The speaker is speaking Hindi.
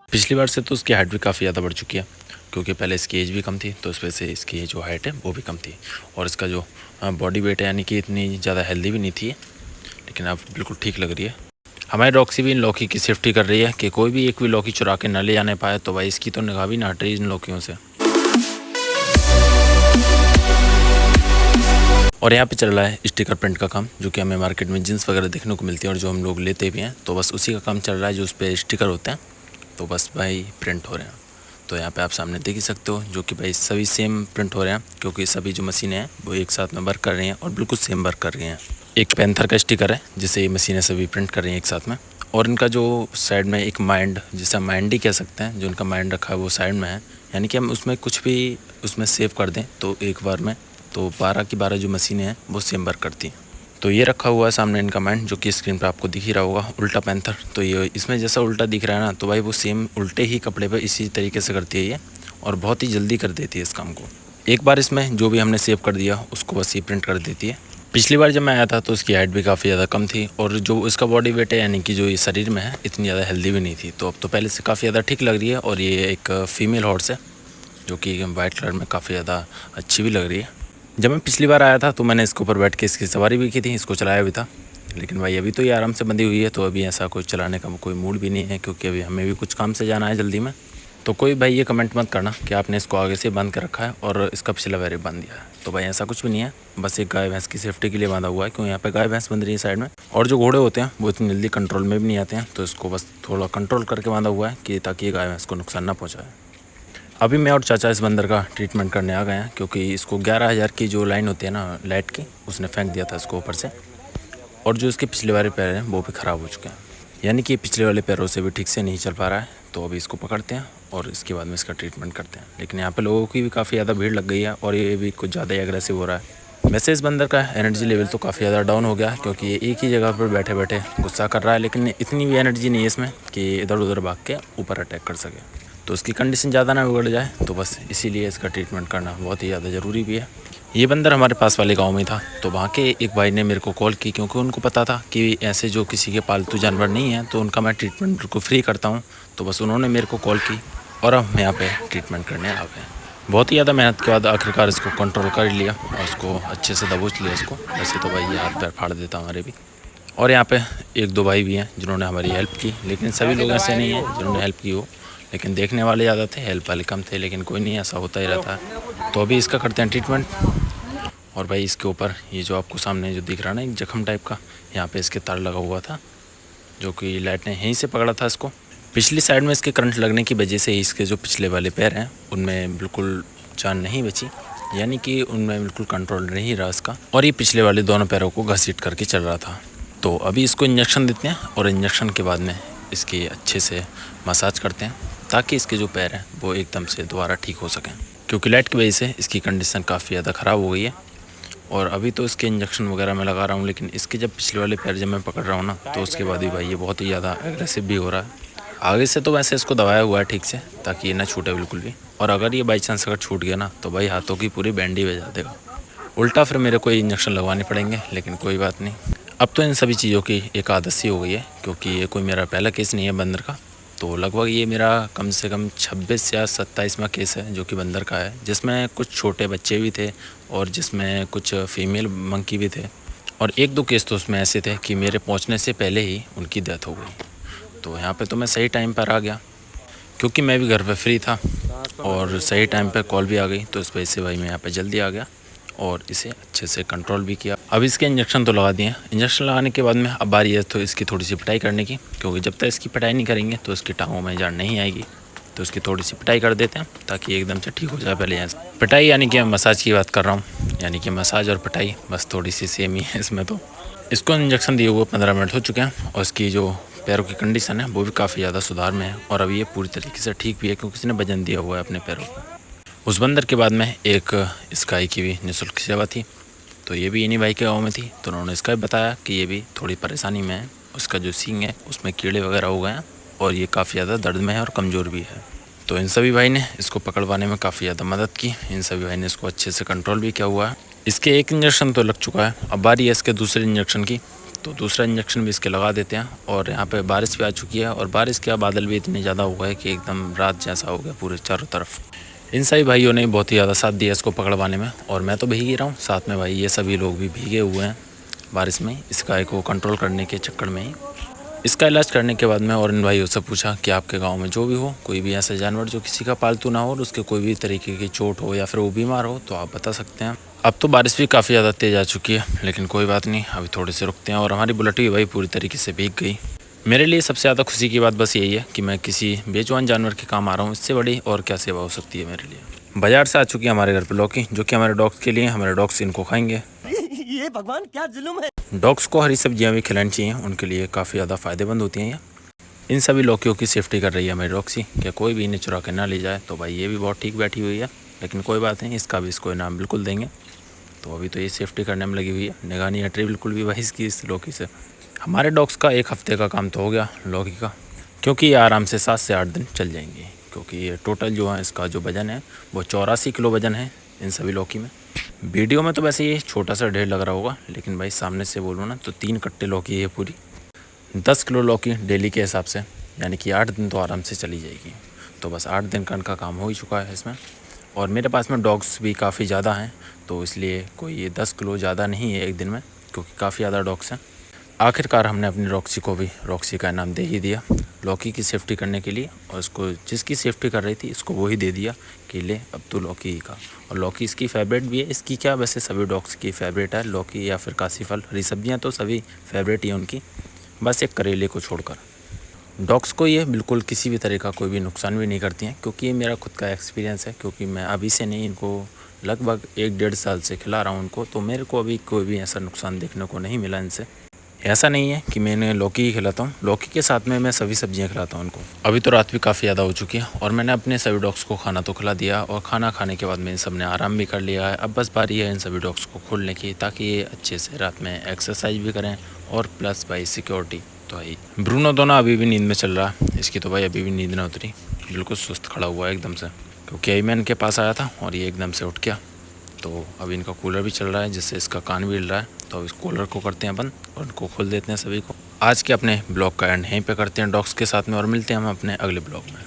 पिछली बार से तो उसकी हाइट भी काफ़ी ज़्यादा बढ़ चुकी है, क्योंकि पहले इसकी एज भी कम थी तो उस वजह से इसकी जो हाइट है वो भी कम थी। और इसका जो बॉडी वेट है यानी कि इतनी ज़्यादा हेल्दी भी नहीं थी, लेकिन अब बिल्कुल ठीक लग रही है। हमारी रॉक्सी भी इन लौकी की सेफ्टी कर रही है कि कोई भी एक भी लौकी चुरा के न ले जाने पाए, तो भाई इसकी तो निगाह भी ना हट रही इन लौकियों से। और यहाँ पे चल रहा है स्टिकर प्रिंट का काम, जो कि हमें मार्केट में जीन्स वगैरह देखने को मिलती है और जो हम लोग लेते भी हैं, तो बस उसी का काम चल रहा है। जो उस पर स्टिकर होते हैं तो बस भाई प्रिंट हो रहे हैं। तो यहाँ पे आप सामने देख ही सकते हो, जो कि भाई सभी सेम प्रिंट हो रहे हैं, क्योंकि सभी जो मशीनें हैं वो एक साथ में वर्क कर रही हैं और बिल्कुल सेम वर्क कर रही हैं। एक पैंथर का स्टिकर है जिसे ये मशीनें सभी प्रिंट कर रही हैं एक साथ में। और इनका जो साइड में एक माइंड, जिसे हम माइंड ही कह सकते हैं, जो इनका माइंड रखा है वो साइड में है, यानी कि हम उसमें कुछ भी उसमें सेव कर दें तो एक बार में तो 12 की 12 जो मशीनें हैं वो सेम वर्क करती हैं। तो ये रखा हुआ है सामने इनका माइंड, जो कि स्क्रीन पर आपको दिख ही रहा होगा, उल्टा पैंथर। तो ये इसमें जैसा उल्टा दिख रहा है ना, तो भाई वो सेम उल्टे ही कपड़े पर इसी तरीके से करती है ये, और बहुत ही जल्दी कर देती है इस काम को। एक बार इसमें जो भी हमने सेव कर दिया उसको बस ये प्रिंट कर देती है। पिछली बार जब मैं आया था तो उसकी हाइट भी काफ़ी ज़्यादा कम थी, और जो इसका बॉडी वेट है यानी कि जो ये शरीर में है इतनी ज़्यादा हेल्दी भी नहीं थी। तो अब तो पहले से काफ़ी ज़्यादा ठीक लग रही है। और ये एक फ़ीमेल हॉर्स है, जो कि वाइट कलर में काफ़ी ज़्यादा अच्छी भी लग रही है। जब मैं पिछली बार आया था तो मैंने इसके ऊपर बैठ के इसकी सवारी भी की थी, इसको चलाया भी था। लेकिन भाई अभी तो ये आराम से बंधी हुई है, तो अभी ऐसा कुछ चलाने का कोई मूड भी नहीं है, क्योंकि अभी हमें भी कुछ काम से जाना है जल्दी में। तो कोई भाई ये कमेंट मत करना कि आपने इसको आगे से बांध कर रखा है और इसका पिछला पैर बांध दिया है। तो भाई ऐसा कुछ भी नहीं है, बस एक गाय भैंस की सेफ्टी के लिए बांधा हुआ है, क्यों यहाँ पे गाय भैंस बंध रही है साइड में। और जो घोड़े होते हैं वो इतनी जल्दी कंट्रोल में भी नहीं आते हैं, तो इसको बस थोड़ा कंट्रोल करके बांधा हुआ है कि ताकि ये गाय भैंस को नुकसान ना पहुँचाए। अभी मैं और चाचा इस बंदर का ट्रीटमेंट करने आ गए हैं, क्योंकि इसको 11,000 की जो लाइन होती है ना लाइट की, उसने फेंक दिया था इसको ऊपर से। और जो इसके पिछले वाले पैर हैं वो भी ख़राब हो चुके हैं, यानी कि पिछले वाले पैरों से भी ठीक से नहीं चल पा रहा है। तो अभी इसको पकड़ते हैं और इसके बाद में इसका ट्रीटमेंट करते हैं। लेकिन यहाँ पे लोगों की भी काफ़ी ज़्यादा भीड़ लग गई है और ये भी कुछ ज़्यादा ही एग्रेसिव हो रहा है। वैसे इस बंदर का एनर्जी लेवल तो काफ़ी ज़्यादा डाउन हो गया है, क्योंकि ये एक ही जगह पर बैठे बैठे गुस्सा कर रहा है, लेकिन इतनी भी एनर्जी नहीं है इसमें कि इधर उधर भाग के ऊपर अटैक कर सके। तो उसकी कंडीशन ज़्यादा ना बिगड़ जाए, तो बस इसीलिए इसका ट्रीटमेंट करना बहुत ही ज़्यादा ज़रूरी भी है। ये बंदर हमारे पास वाले गांव में था, तो वहाँ के एक भाई ने मेरे को कॉल की, क्योंकि उनको पता था कि ऐसे जो किसी के पालतू जानवर नहीं हैं तो उनका मैं ट्रीटमेंट बिल्कुल फ्री करता हूँ। तो बस उन्होंने मेरे को कॉल की और हम यहाँ पे ट्रीटमेंट करने आ गए। बहुत ही ज़्यादा मेहनत के बाद आखिरकार इसको कंट्रोल कर लिया और उसको अच्छे से दबोच लिया इसको। वैसे तो भाई ये हाथ पैर फाड़ देता हमारे भी। और यहाँ पे एक दो भाई भी हैं जिन्होंने हमारी हेल्प की, लेकिन सभी लोग ऐसे नहीं हैं जिन्होंने हेल्प की हो, लेकिन देखने वाले ज़्यादा थे, हेल्प वाले कम थे। लेकिन कोई नहीं, ऐसा होता ही रहता है। तो अभी इसका करते हैं ट्रीटमेंट। और भाई इसके ऊपर ये जो आपको सामने जो दिख रहा है ना, एक जख्म टाइप का, यहाँ पे इसके तार लगा हुआ था, जो कि लाइट ने यहीं से पकड़ा था इसको। पिछली साइड में इसके करंट लगने की वजह से इसके जो पिछले वाले पैर हैं उनमें बिल्कुल जान नहीं बची, यानी कि उनमें बिल्कुल कंट्रोल नहीं रहा इसका, और ये पिछले वाले दोनों पैरों को घसीट करके चल रहा था। तो अभी इसको इंजेक्शन देते हैं और इंजेक्शन के बाद में इसकी अच्छे से मसाज करते हैं, ताकि इसके जो पैर हैं वो एकदम से दोबारा ठीक हो सकें, क्योंकि लाइट की वजह से इसकी कंडीशन काफ़ी ज़्यादा ख़राब हो गई है। और अभी तो इसके इंजेक्शन वगैरह मैं लगा रहा हूँ, लेकिन इसके जब पिछले वाले पैर जब मैं पकड़ रहा हूँ ना, तो उसके बाद भी भाई ये बहुत ही ज़्यादा एग्रेसिव भी हो रहा है। आगे से तो वैसे इसको दबाया हुआ है ठीक से, ताकि ये ना छूटे बिल्कुल भी। और अगर ये बाई चांस अगर छूट गया ना, तो भाई हाथों की पूरी बैंडी बजा देगा। उल्टा फिर मेरे को इंजेक्शन लगवाने पड़ेंगे, लेकिन कोई बात नहीं। अब तो इन सभी चीज़ों की एक आदत सी हो गई है, क्योंकि ये कोई मेरा पहला केस नहीं है बंदर का। तो लगभग ये मेरा कम से कम 26 या 27वां केस है जो कि बंदर का है, जिसमें कुछ छोटे बच्चे भी थे और जिसमें कुछ फीमेल मंकी भी थे। और एक दो केस तो उसमें ऐसे थे कि मेरे पहुंचने से पहले ही उनकी डेथ हो गई। तो यहाँ पे तो मैं सही टाइम पर आ गया, क्योंकि मैं भी घर पे फ्री था और सही टाइम पे कॉल भी आ गई, तो इस वजह से भाई मैं यहाँ पे जल्दी आ गया और इसे अच्छे से कंट्रोल भी किया। अब इसके इंजेक्शन तो लगा दिए। इंजेक्शन लगाने के बाद में अब बारी है तो इसकी थोड़ी सी पिटाई करने की, क्योंकि जब तक इसकी पिटाई नहीं करेंगे तो इसकी टांगों में जान नहीं आएगी। तो इसकी थोड़ी सी पिटाई कर देते हैं ताकि एकदम से ठीक हो जाए। पहले यहाँ से पिटाई यानी कि मैं मसाज की बात कर रहा हूँ, यानी कि मसाज और पिटाई बस थोड़ी सी सेम ही है इसमें। तो इसको इंजेक्शन दिए हुए 15 मिनट हो चुके हैं और इसकी जो पैरों की कंडीशन है वो भी काफ़ी ज़्यादा सुधार में है, और अभी ये पूरी तरीके से ठीक भी है, क्योंकि इसने वजन दिया हुआ है अपने पैरों को। उस बंदर के बाद में एक स्काई की भी निःशुल्क सेवा थी, तो ये भी इन्हीं भाई के गाँव में थी। तो उन्होंने इसका भी बताया कि ये भी थोड़ी परेशानी में है, उसका जो सींग है उसमें कीड़े वगैरह हो गए हैं और ये काफ़ी ज़्यादा दर्द में है और कमज़ोर भी है। तो इन सभी भाई ने इसको पकड़वाने में काफ़ी ज़्यादा मदद की। इन सभी भाई ने इसको अच्छे से कंट्रोल भी किया हुआ है। इसके एक इंजेक्शन तो लग चुका है, अब बारी है इसके दूसरे इंजेक्शन की। तो दूसरा इंजेक्शन भी इसके लगा देते हैं। और यहाँ पे बारिश भी आ चुकी है और बारिश के बादल भी इतने ज़्यादा हुआ है कि एकदम रात जैसा हो गया पूरे चारों तरफ। इन सभी भाइयों ने बहुत ही ज़्यादा साथ दिया इसको पकड़वाने में, और मैं तो भीग ही रहा हूँ, साथ में भाई ये सभी लोग भी भीगे हुए हैं बारिश में, इस गाय को कंट्रोल करने के चक्कर में ही। इसका इलाज करने के बाद में और इन भाइयों से पूछा कि आपके गांव में जो भी हो, कोई भी ऐसा जानवर जो किसी का पालतू ना हो और उसके कोई भी तरीके की चोट हो या फिर वो बीमार हो तो आप बता सकते हैं। अब तो बारिश भी काफ़ी ज़्यादा तेज़ आ चुकी है, लेकिन कोई बात नहीं, अभी थोड़े से रुकते हैं। और हमारी बुलेट भी भाई पूरी तरीके से भीग गई। मेरे लिए सबसे ज़्यादा खुशी की बात बस यही है कि मैं किसी बेजुबान जानवर के काम आ रहा हूँ, इससे बड़ी और क्या सेवा हो सकती है मेरे लिए। बाजार से आ चुकी है हमारे घर पे लौकी, जो कि हमारे डॉग्स के लिए, हमारे डॉग्स इनको खाएंगे। ये भगवान क्या जुल्म है। डॉग्स को हरी सब्जियां भी खिलानी चाहिए, उनके लिए काफ़ी ज़्यादा फ़ायदेमंद होती हैं ये। इन सभी लौकियों की सेफ्टी कर रही है हमारी रॉक्सी, क्या कोई भी इन्हें चुरा के ना ले जाए। तो भाई ये भी बहुत ठीक बैठी हुई है, लेकिन कोई बात नहीं, इसका भी इसको इनाम बिल्कुल देंगे। तो अभी तो ये सेफ्टी करने में लगी हुई है, निगाह नहीं हट रही बिल्कुल भी भाई इसकी इस लौकी से। हमारे डॉग्स का एक हफ्ते का काम तो हो गया लौकी का, क्योंकि ये आराम से 7 से 8 दिन चल जाएंगी, क्योंकि ये टोटल जो है इसका जो वज़न है वो 84 किलो वज़न है इन सभी लौकी में। वीडियो में तो वैसे ये छोटा सा ढेर लग रहा होगा, लेकिन भाई सामने से बोलूँ ना तो 3 कट्टे लौकी है पूरी। 10 किलो लौकी डेली के हिसाब से, यानी कि 8 दिन तो आराम से चली जाएगी। तो बस 8 दिन का इनका काम हो ही चुका है इसमें। और मेरे पास में डॉग्स भी काफ़ी ज़्यादा हैं, तो इसलिए कोई ये 10 किलो ज़्यादा नहीं है एक दिन में, क्योंकि काफ़ी ज़्यादा डॉग्स हैं। आखिरकार हमने अपनी रॉक्सी को भी रॉक्सी का इनाम दे ही दिया लौकी की सेफ्टी करने के लिए, और इसको जिसकी सेफ्टी कर रही थी इसको वो ही दे दिया कि ले अब तो लौकी ही का। और लौकी इसकी फेवरेट भी है, इसकी क्या वैसे सभी डॉग्स की फेवरेट है लौकी या फिर कासीफल, हरी सब्जियाँ तो सभी फेवरेट ही हैं उनकी, बस एक करेले को छोड़कर। डॉग्स को ये बिल्कुल किसी भी तरह का कोई भी नुकसान भी नहीं करती हैं, क्योंकि ये मेरा खुद का एक्सपीरियंस है, क्योंकि मैं अभी से नहीं, इनको लगभग 1-1.5 साल से खिला रहा हूँ उनको, तो मेरे को अभी कोई भी ऐसा नुकसान देखने को नहीं मिला इनसे। ऐसा नहीं है कि मैंने लौकी ही खिलाता हूँ, लौकी के साथ में मैं सभी सब्जियां खिलाता हूँ उनको। अभी तो रात भी काफ़ी ज़्यादा हो चुकी है और मैंने अपने सभी डॉग्स को खाना तो खिला दिया, और खाना खाने के बाद में इन सब ने आराम भी कर लिया है। अब बस बारी है इन सभी डॉग्स को खोलने की, ताकि ये अच्छे से रात में एक्सरसाइज भी करें, और प्लस भाई सिक्योरिटी तो है। ब्रूनो दोनों अभी भी नींद में चल रहा है, इसकी तो भाई अभी भी नींद नहीं उतरी, बिल्कुल सुस्त खड़ा हुआ है एकदम से, क्योंकि अभी मैं इनके पास आया था और ये एकदम से उठ गया। तो अभी इनका कूलर भी चल रहा है, जिससे इसका कान भी हिल रहा है, तो अब इस कूलर को करते हैं बंद और इनको खोल देते हैं सभी को। आज के अपने ब्लॉग का एंड यहीं पे करते हैं डॉग्स के साथ में, और मिलते हैं हम अपने अगले ब्लॉग में।